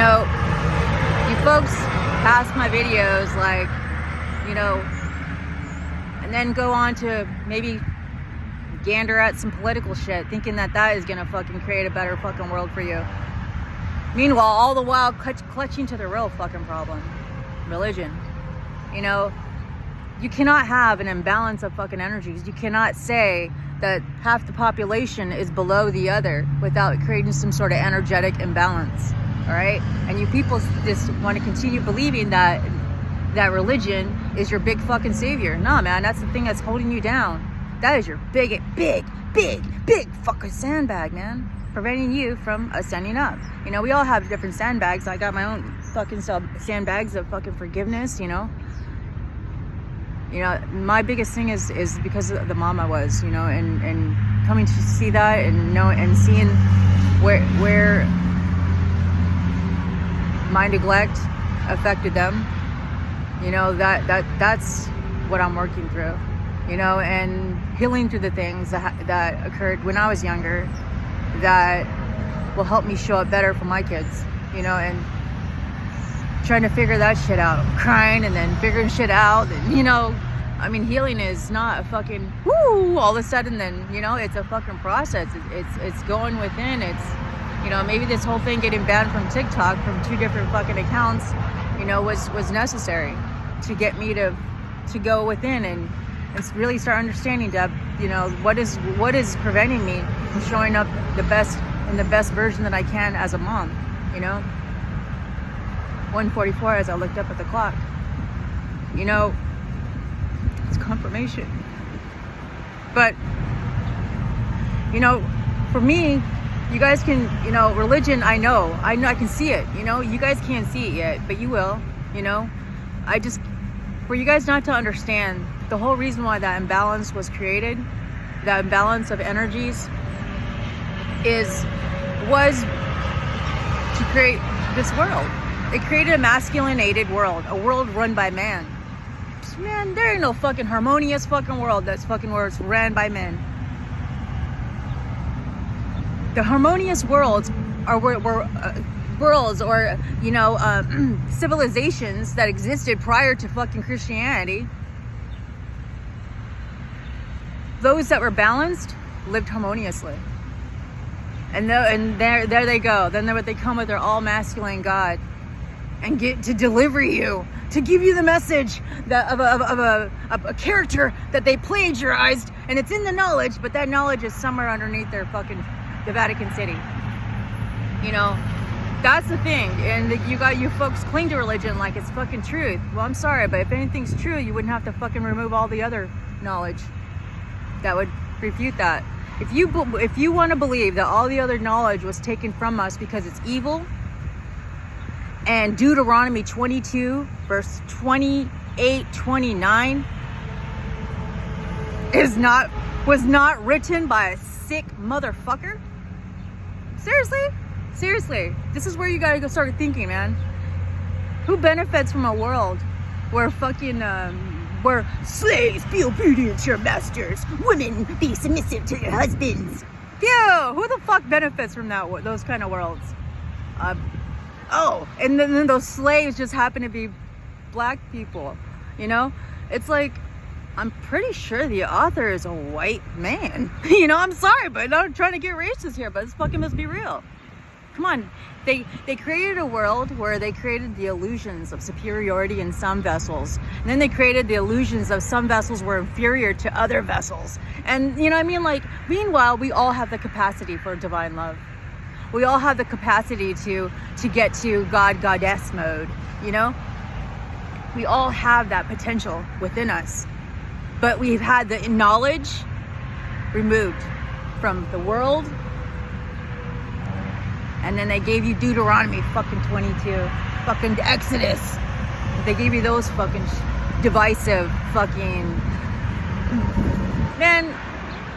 know, you folks pass my videos like, you know, and then go on to maybe gander at some political shit, thinking that that is gonna fucking create a better fucking world for you. Meanwhile, all the while clutching to the real fucking problem, religion. You know, you cannot have an imbalance of fucking energies. You cannot say that half the population is below the other without creating some sort of energetic imbalance. All right, and you people just want to continue believing that religion is your big fucking savior. Nah, man, that's the thing that's holding you down. That is your big fucking sandbag, man, preventing you from ascending up. You know, we all have different sandbags. I got my own fucking sandbags of fucking forgiveness. You know, my biggest thing is because of the mom I was. You know, and coming to see that and seeing where my neglect affected them. You know, that's what I'm working through. You know, and healing through the things that occurred when I was younger that will help me show up better for my kids. You know, and trying to figure that shit out, crying and then figuring shit out. And, you know, I mean, healing is not a fucking woo all of a sudden. Then, you know, it's a fucking process. It's going within. It's, you know, maybe this whole thing getting banned from TikTok from 2 different fucking accounts, you know, was necessary to get me to go within and really start understanding that, you know, what is preventing me from showing up the best version that I can as a mom. You know, 1:44 as I looked up at the clock. You know, it's confirmation. But, you know, for me, you guys can, you know, religion, I know I can see it. You know, you guys can't see it yet, but you will. You know, for you guys not to understand the whole reason why that imbalance was created, that imbalance of energies was to create this world. It created a masculinated world, a world run by man. Man, there ain't no fucking harmonious fucking world that's fucking where it's ran by men. The harmonious worlds are worlds or, you know, civilizations that existed prior to fucking Christianity. Those that were balanced lived harmoniously. And there they go. Then they come with their all masculine God and get to deliver you, to give you the message that of a character that they plagiarized, and it's in the knowledge, but that knowledge is somewhere underneath the Vatican City. You know, that's the thing. And you folks cling to religion like it's fucking truth. Well, I'm sorry, but if anything's true, you wouldn't have to fucking remove all the other knowledge that would refute that. If you want to believe that all the other knowledge was taken from us because it's evil, and Deuteronomy 22 verse 28-29 was not written by a sick motherfucker. Seriously, this is where you gotta go start thinking, man. Who benefits from a world where fucking where slaves be obedient to your masters, women be submissive to your husbands? Phew, who the fuck benefits from those kind of worlds? And then those slaves just happen to be black people. You know, it's like, I'm pretty sure the author is a white man. You know, I'm sorry, but I'm not trying to get racist here, but this fucking must be real. Come on. They created a world where they created the illusions of superiority in some vessels. And then they created the illusions of some vessels were inferior to other vessels. And, you know what I mean? Like, meanwhile, we all have the capacity for divine love. We all have the capacity to get to goddess mode, you know? We all have that potential within us. But we've had the knowledge removed from the world. And then they gave you Deuteronomy fucking 22, fucking Exodus. They gave you those fucking divisive fucking... Man,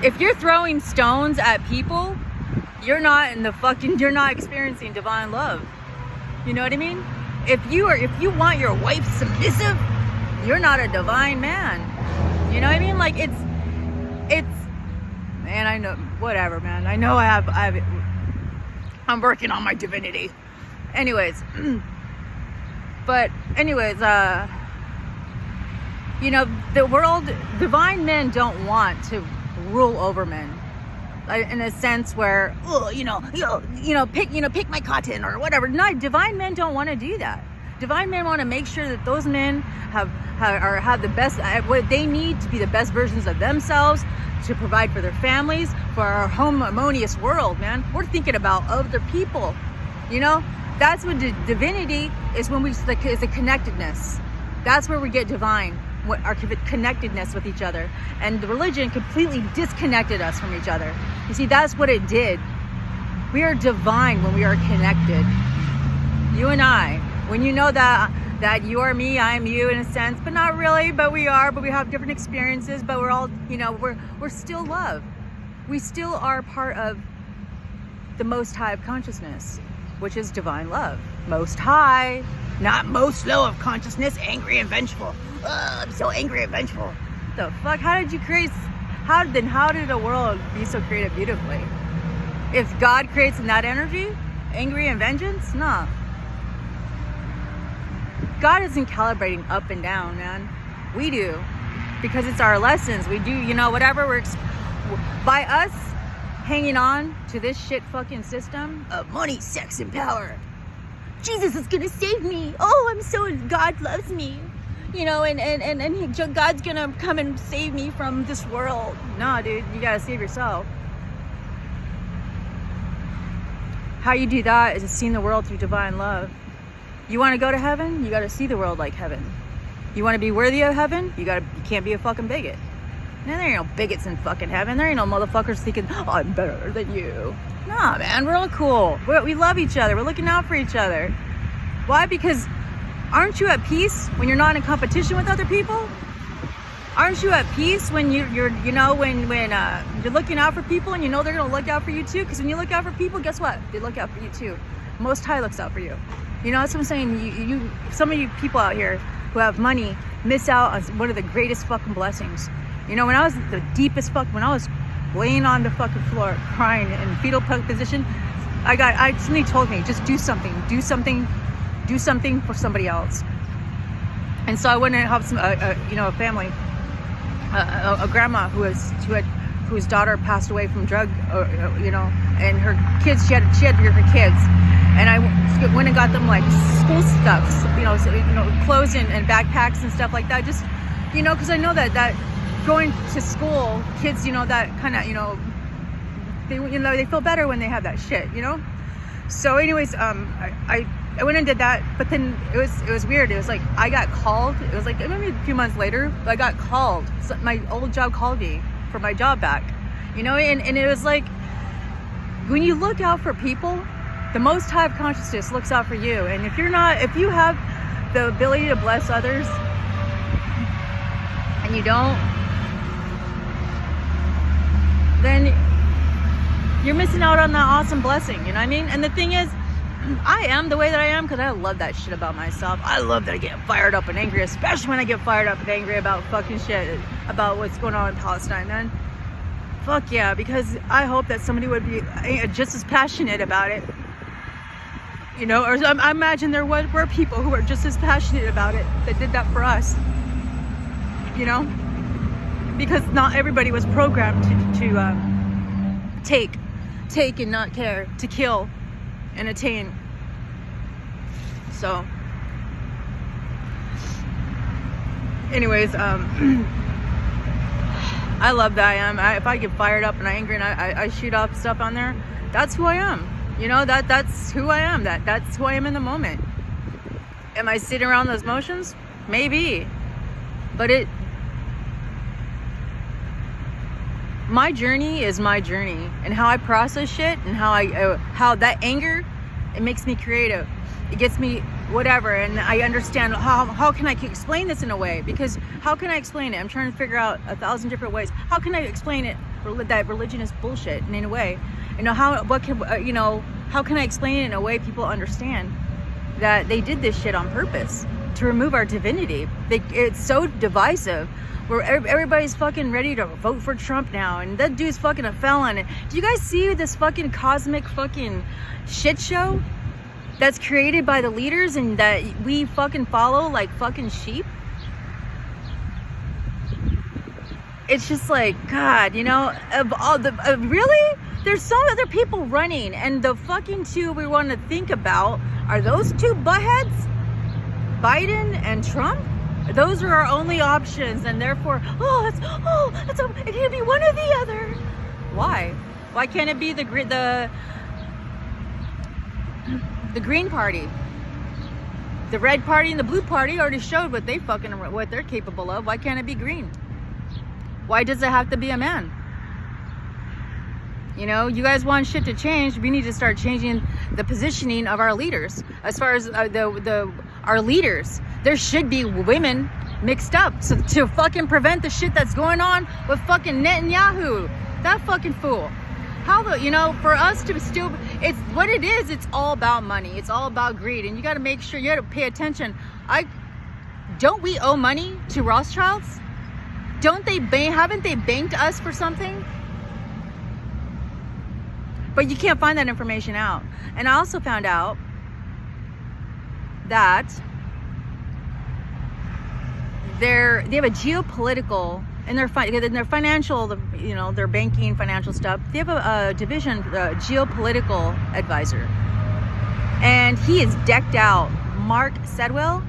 if you're throwing stones at people, you're not experiencing divine love. You know what I mean? If you want your wife submissive, you're not a divine man. You know what I mean? Like, it's man, I know, whatever, man. I know I'm working on my divinity. Anyways, but anyways, you know, the world, divine men don't want to rule over men. In a sense where, oh, pick my cotton or whatever. No, divine men don't want to do that. Divine men want to make sure that those men have the best, what they need to be the best versions of themselves, to provide for their families, for our harmonious world, man. We're thinking about other people, you know? That's what divinity is, when is the connectedness. That's where we get divine, our connectedness with each other. And the religion completely disconnected us from each other. You see, that's what it did. We are divine when we are connected. You and I, when you know that you are me, I am you in a sense, but not really, but we are, but we have different experiences, but we're all, you know, we're still love. We still are part of the most high of consciousness, which is divine love. Most high, not most low of consciousness, angry and vengeful. I'm so angry and vengeful. The fuck? How did the world be so created beautifully? If God creates in that energy, angry and vengeance, nah. God isn't calibrating up and down, man. We do, because it's our lessons. We do, you know, whatever by us hanging on to this shit fucking system of money, sex, and power. Jesus is gonna save me. Oh, God loves me. You know, and God's gonna come and save me from this world. Nah, dude, you gotta save yourself. How you do that is seeing the world through divine love. You want to go to heaven? You got to see the world like heaven. You want to be worthy of heaven? You can't be a fucking bigot. Man, there ain't no bigots in fucking heaven. There ain't no motherfuckers thinking, oh, I'm better than you. Nah, man, we're all cool. We love each other. We're looking out for each other. Why? Because aren't you at peace when you're not in competition with other people? Aren't you at peace when you're looking out for people and you know they're gonna look out for you too? Because when you look out for people, guess what? They look out for you too. Most High looks out for you. You know, that's what I'm saying. Some of you people out here who have money miss out on one of the greatest fucking blessings. You know, when I was the deepest when I was laying on the fucking floor crying in fetal position, somebody told me, just do something for somebody else. And so I went and helped a family, a grandma whose daughter passed away from drug, and her kids, she had her kids. And I went and got them like school stuff, clothes and backpacks and stuff like that. Just, because I know that going to school, kids, that kind of, they feel better when they have that shit, So anyways, I went and did that, but then it was weird. It was like I got called. It was like maybe a few months later, I got called. So my old job called me for my job back, and it was like when you look out for people, the Most High of Consciousness looks out for you. And if you have the ability to bless others and you don't, then you're missing out on that awesome blessing, you know what I mean? And the thing is, I am the way that I am because I love that shit about myself. I love that I get fired up and angry, especially when I get fired up and angry about fucking shit, about what's going on in Palestine, man. Fuck yeah, because I hope that somebody would be just as passionate about it. Or I imagine there were people who were just as passionate about it that did that for us. Because not everybody was programmed to take and not care, to kill and attain. So, anyways, I love that I am. If I get fired up and I'm angry and I shoot off stuff on there, that's who I am. That's who I am. That's who I am in the moment. Am I sitting around those motions? Maybe. But my journey is my journey, and how I process shit and how that anger, it makes me creative. It gets me whatever, and I understand how can I explain this in a way, because how can I explain it? I'm trying to figure out 1,000 different ways. How can I explain it, that religion is bullshit in a way? How can I explain it in a way people understand that they did this shit on purpose to remove our divinity? It's so divisive. Where everybody's fucking ready to vote for Trump now, and that dude's fucking a felon. Do you guys see this fucking cosmic fucking shit show? that's created by the leaders and that we fucking follow like fucking sheep. It's just like, God, you know, of all the really, there's some other people running, and the fucking two we want to think about are those two buttheads, Biden and Trump. Those are our only options, and therefore, it can be one or the other. Why can't it be the Green Party? The Red Party and the Blue Party already showed what they're capable of. Why can't it be green? Why does it have to be a man? You know, you guys want shit to change. We need to start changing the positioning of our leaders. As far as our leaders, there should be women mixed up so to fucking prevent the shit that's going on with fucking Netanyahu. That fucking fool. You know, for us to still, it's what it is. It's all about money. It's all about greed, and you got to make sure you got to pay attention. Don't we owe money to Rothschilds? Haven't they banked us for something? But you can't find that information out. And I also found out that they have a geopolitical in their financial, you know, their banking, financial stuff. They have a division, geopolitical advisor, and he is decked out. Mark Sedwell,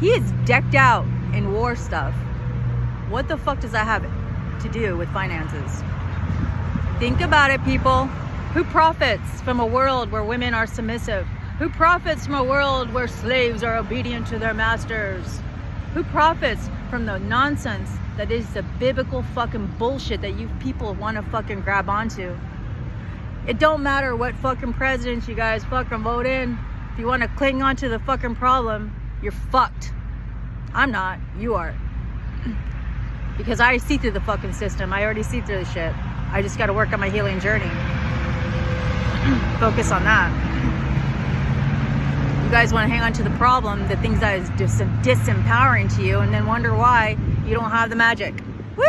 he is decked out in war stuff. What the fuck does that have to do with finances? Think about it, people. Who profits from a world where women are submissive? Who profits from a world where slaves are obedient to their masters? Who profits from the nonsense that is the biblical fucking bullshit that you people want to fucking grab onto? It don't matter what fucking presidents you guys fucking vote in. If you want to cling onto the fucking problem, you're fucked. I'm not. You are. Because I see through the fucking system. I already see through the shit. I just got to work on my healing journey. Focus on that. You guys want to hang on to the problem, the things that is disempowering to you, and then wonder why you don't have the magic. Woo!